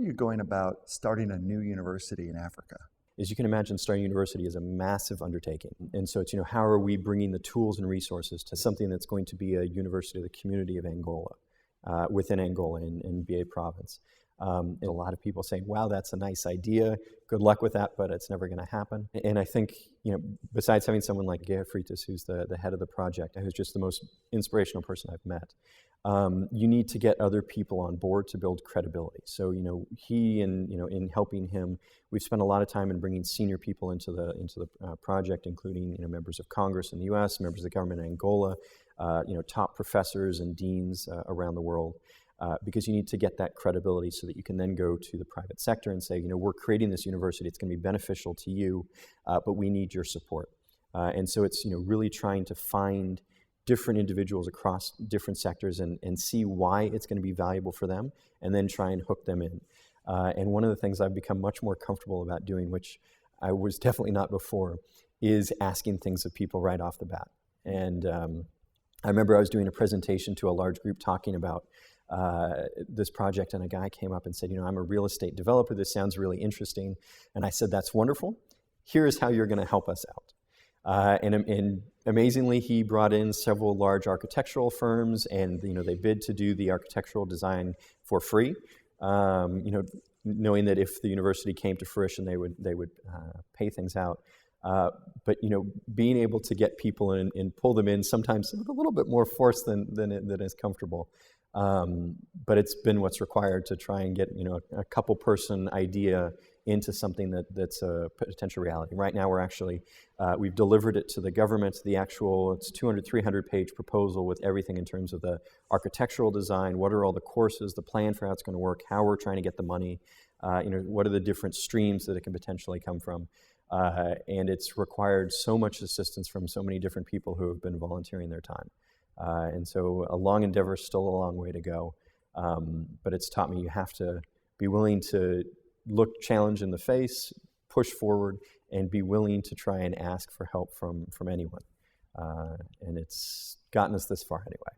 you going about starting a new university in Africa? As you can imagine, starting a university is a massive undertaking. And so it's, how are we bringing the tools and resources to something that's going to be a university of the community of Angola, within Angola in BA province. And a lot of people saying, wow, that's a nice idea. Good luck with that, but it's never going to happen. And I think, besides having someone like Guerra Frietas, who's the head of the project, who's just the most inspirational person I've met, you need to get other people on board to build credibility. So, he and, in helping him, we've spent a lot of time in bringing senior people into the project, including, members of Congress in the U.S., members of the government in Angola, top professors and deans around the world. Because you need to get that credibility so that you can then go to the private sector and say, we're creating this university, it's going to be beneficial to you, but we need your support. And so it's, really trying to find different individuals across different sectors and see why it's going to be valuable for them, and then try and hook them in. And one of the things I've become much more comfortable about doing, which I was definitely not before, is asking things of people right off the bat. And I remember I was doing a presentation to a large group talking about this project, and a guy came up and said, I'm a real estate developer, this sounds really interesting. And I said, that's wonderful. Here's how you're going to help us out. And amazingly, he brought in several large architectural firms, and they bid to do the architectural design for free, knowing that if the university came to fruition, they would pay things out. But being able to get people in and pull them in, sometimes with a little bit more force than is comfortable. But it's been what's required to try and get a couple person idea into something that's a potential reality. Right now, we're actually we've delivered it to the government. It's 200, 300 page proposal with everything in terms of the architectural design. What are all the courses, the plan for how it's going to work, how we're trying to get the money. What are the different streams that it can potentially come from. And it's required so much assistance from so many different people who have been volunteering their time. And so a long endeavor, still a long way to go. But it's taught me you have to be willing to look challenge in the face, push forward, and be willing to try and ask for help from anyone. And it's gotten us this far anyway.